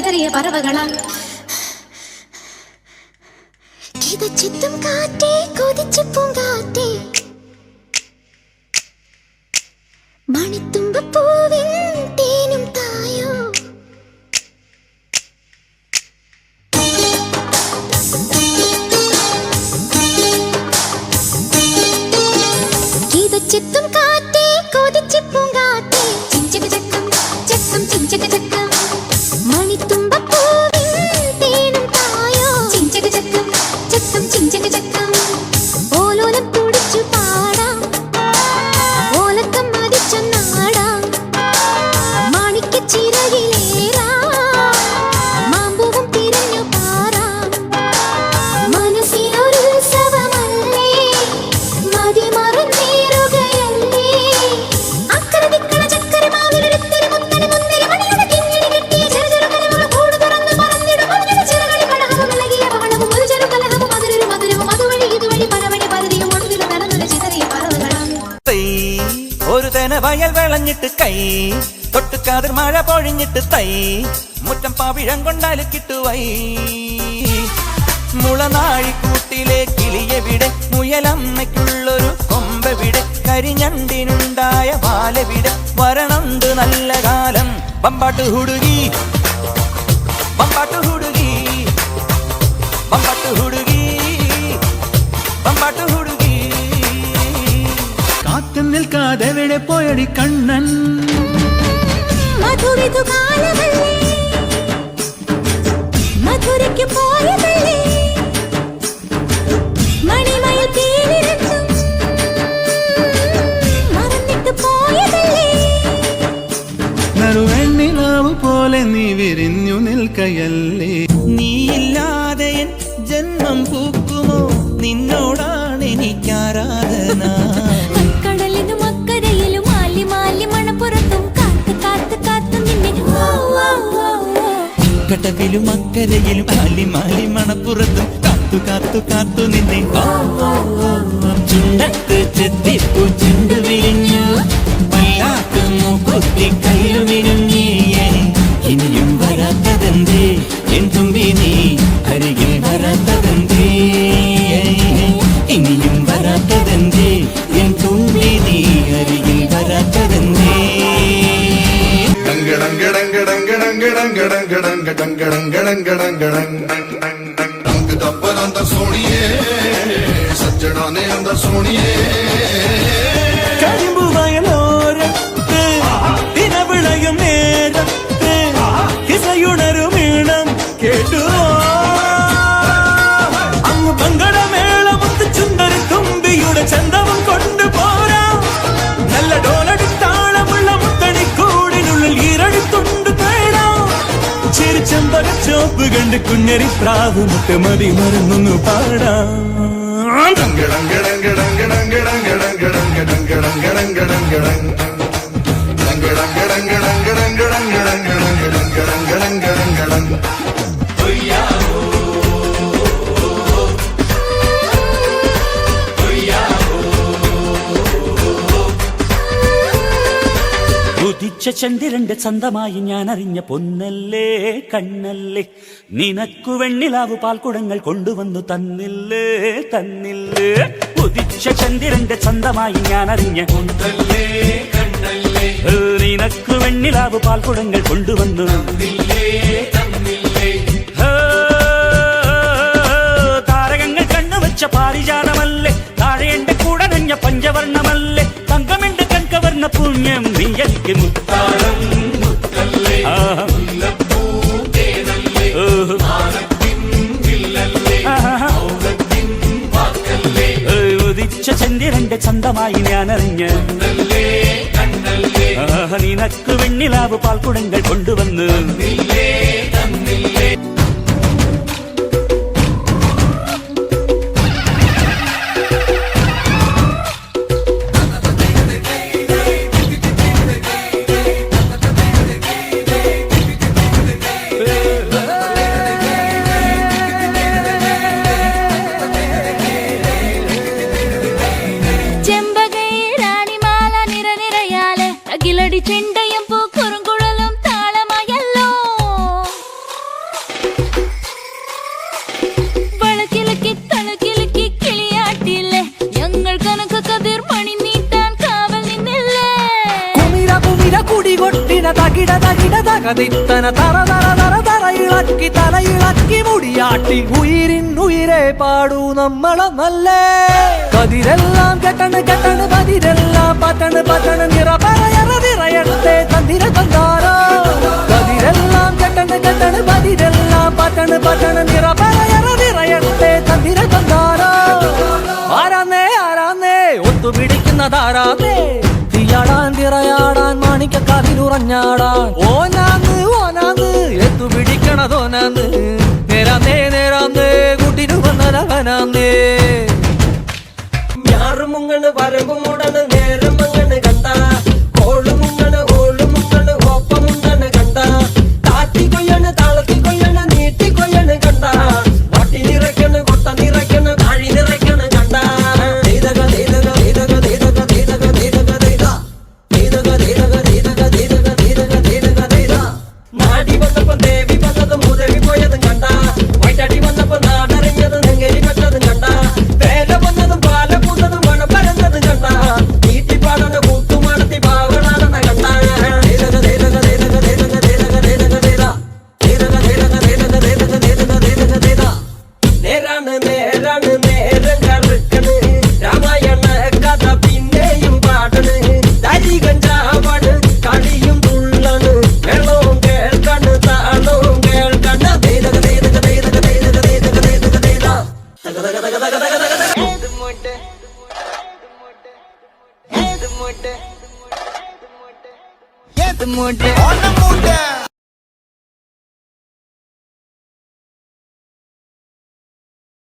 ചിതറിയ പറവകളാൽ കിതച്ചെത്തും കാറ്റേ കൊതിച്ചു പൂങ്കാറ്റേ മണിത്തുമ്പപ്പൂവിൻ തേനും തായോ കിതച്ചെത്തും കാറ്റേ കൊതിച്ചു പൂങ്കാറ്റേ ചിഞ്ചക ചക്കം ചക്കം ചിഞ്ചക ചക്കം മണിത്തുമ്പപ്പൂവിൻ തേനും തായോ ചിഞ്ചക ചക്കം ചക്കം ചിഞ്ചക ചക്കം ഓലോലം കുടിച്ചു പാടാം ഓലക്കം മതിച്ചു നാടാം മാണിക്കച്ചിറകിലേറാം മാമ്പൂവും തിരഞ്ഞു പാറാം മനസ്സിനൊരുത്സവമല്ലേ മതിമറന്നേറുകയല്ലേ അക്കരദിക്കണ ചക്കര മാവിലൊരുത്തരി മുത്തരി മുന്തിരി മണിയുടെ കിങ്ങിണി കെട്ടിയ ചെറുചെറു കലവകൾ കൂട് തുറന്ന് പറന്നിടും മഞ്ഞയുടെ ചിറകളിൽ കടഹവും ഇളകിയ ബഹളവും ഒരു ചെറു കലഹവും മധുരൊരു മധുരവും അതുവഴി ഇതുവഴി പലവഴി പരതിയും ഒടുവിൽ നടന്നൊരു ചിതറിയ പറവകളാണ് ഒരു തന വയൽ വിളഞ്ഞിട്ട് കൈ തൊട്ടുകാതിർ മഴ പൊഴിഞ്ഞിട്ട് തൈ മുറ്റം പാവിഴം കൊണ്ടാല് കിട്ടുവൈ മുളനാഴിക്കൂട്ടിലെ കിളിയെവിടെ മുയലമ്മയ്ക്കുള്ളൊരു കൊമ്പെവിടെ കരിഞ്ഞണ്ടിനുണ്ടായ പാലെവിടെ വരണുണ്ട് നല്ല കാലം പമ്പാട്ട് ഹുടുകി പമ്പാട്ട് ഹുടുകി പമ്പാട്ട് ഹുടുകി പമ്പാട്ട് ഹുടുകി കാത്തു നിൽക്കാതെവിടെ പോയടി കണ്ണൻ മധുരിതു കാലമല്ലേ മധുരയ്ക്ക് പോയതല്ലേ മണിമയിൽ തീരിരണ്ടും മറന്നിട്ട് പോയതല്ലേ നറുവെണ്ണിലാവ് പോലെ നീ വിരിഞ്ഞു നിൽക്കയല്ലേ നീയില്ലാതെ എൻ ജന്മം പൂക്കുമോ നിന്നോടാണ് എനിക്കാരാധന കടലിനും അക്കരയിലും മാലി മാലി മണപ്പുറത്തും കാത്ത് കാത്ത് കാത്തു നിന്നെ കടവിലും അക്കരയിലും മാലി മാലി മണപ്പുറത്തും കാത്തു കാത്തു കാത്തു നിന്നെ ചുണ്ടത്ത് ചെത്തിപ്പൂ ചുണ്ടു വിരിഞ്ഞു വല്ലാത്തു മൂക്കുത്തി കയ്യിലു വിരുങ്ങിയേ ഇനിയും വരാത്തതെന്തേ എൻ തുമ്പി നീ അരികിൽ വരാത്തതെന്തേ ഇനിയും വരാത്തതെന്തേ എൻ തുമ്പി നീ അരികിൽ വരാത്തതെന്തേ കരിമ്പു വയലോരത്ത് ദിനവിളയും നേരത്ത് കിസയുണരും ഈണം കേട്ടു അങ്ങ് പങ്കടമേളമൊത്ത് ചുണ്ടരി തുമ്പിയുടെ ചന്തവും കൊണ്ടുപോരാം നല്ല ഡോലടിത്താളമുള്ള മുത്തണിക്കൂടിനുള്ളിൽ ഈരടിത്തുണ്ട് തേടാം ചിരിച്ചമ്പക ചോപ്പ് കണ്ട് കുഞ്ഞരി പ്രാവ് മുട്ട് മതി മരുന്നൊന്നു പാടാം ഉദിച്ച ചന്ദ്രന്റെ ചന്തമായി ഞാൻ അറിഞ്ഞ പൊന്നല്ലേ കണ്ണല്ലേ നിനക്കു വെണ്ണിലാവു പാൽക്കുടങ്ങൾ കൊണ്ടുവന്നു തന്നില്ലേ തന്നില്ലേ ഉദിച്ച ചന്ദ്രന്റെ ചന്തമായി ഞാൻ അറിഞ്ഞ പൊന്നല്ലേ കണ്ണല്ലേ നിനക്കു വെണ്ണിലാവു പാൽക്കുടങ്ങൾ കൊണ്ടുവന്നു താരകങ്ങൾ കണ്ണുവച്ച പാരിജാതമല്ലേ താഴെ എന്റെ കൂടെ നഞ്ഞ പഞ്ചവർണ്ണമല്ലേ തങ്കമെന്റെ കൺകവർണ്ണ പുണ്യം നീ എനിക്ക് മുത്താളം ഉദിച്ച ചന്ദ്രന്റെ ചന്തമായി ഞാൻ അറിഞ്ഞ നിനക്ക് വെണ്ണിലാവ് പാൽക്കുടങ്ങൾ കൊണ്ടുവന്ന് ചെണ്ടയും പൂക്കുറുങ്കുഴലും താളമായല്ലോ തകതിത്തന തറ തറ തറ തറയിളക്കി തലയിളക്കി മുടിയാട്ടി ഉയിരിനുയിരെ പാടൂ നമ്മളൊന്നല്ലേ കതിരെല്ലാം കെട്ടണ് കെട്ടണ് പതിരെല്ലാം പറ്റണ് പറ്റണ് നിറയറതിറയട്ടെ തന്തിര തന്താരോ കതിരെല്ലാം കെട്ടണ് കെട്ടണ് പതിരെല്ലാം പറ്റണ് പറ്റണ് നിറയറതിറയട്ടെ തന്തിര തന്താരോ ആരാന്നേ ആരാന്നേ ഒത്തുപിടിക്കുന്നതാരാന്നേ തീയാടാൻ തിറയാടാൻ മാണിക്കക്കാതിലുറഞ്ഞാടാൻ ഓനാന്ന് ഓനാന്ന് എത്തുപിടിക്കണതോനാന്ന് നേരാന്നേ നേരാന്നേ കൂട്ടിനു വന്നവനാന്നേ ഞാറുമുങ്ങണ് വരമ്പുമുടണ് നേരമങ്ങണ് കണ്ട കോളുമുങ്ങണ് ഓളുമുങ്ങണ് ഒപ്പമുണ്ടണ് കണ്ട താത്തി കൊയ്യണ് താളത്തി കൊയ്യണ് നീട്ടി കൊയ്യണ് കണ്ട വട്ടി നിറയ്ക്കണ് കൊട്ട നിറയ്ക്കണ് താഴി നിറയ്ക്കണ് കണ്ട ദീതക ദീതക ദീതക ദീതക ദീതക ദീതക ദീത ദീതക ദീതക ദീതക ദീതക ദീതക ദീതക ദീത നാടി വന്നപ്പോ ദേവി വന്നതും മുതവി പോയതും കണ്ട വൈറ്റാടി വന്നപ്പോ നാടറിഞ്ഞതും നെങ്കരി വെച്ചതും കണ്ട വേല വന്നതും പാല പൂത്തതും മണം പരന്നതും കണ്ട നീട്ടിപ്പാടണ കൂത്തുമാടത്തി പാവണാടണ കണ്ട ദീതക ദീതക ദീതക ദീതക ദീതക ദീതക ദീത ദീതക ദീതക ദീതക ദീതക ദീതക ദീതക ദീത നേരാണ് നേരാണ് നേരം കറുക്കണ് രാമായണ കഥ പിന്നെയും പാടണ് തരി കഞ്ചാവാണ് കളിയും തുള്ളണ് വെള്ളവും കേൾക്കണ് താളവും കേൾക്കണ ദീതക ദീതക ദീതക ദീതക ദീതക ദീതക ദീത തക തക തക തക തക തക On the mood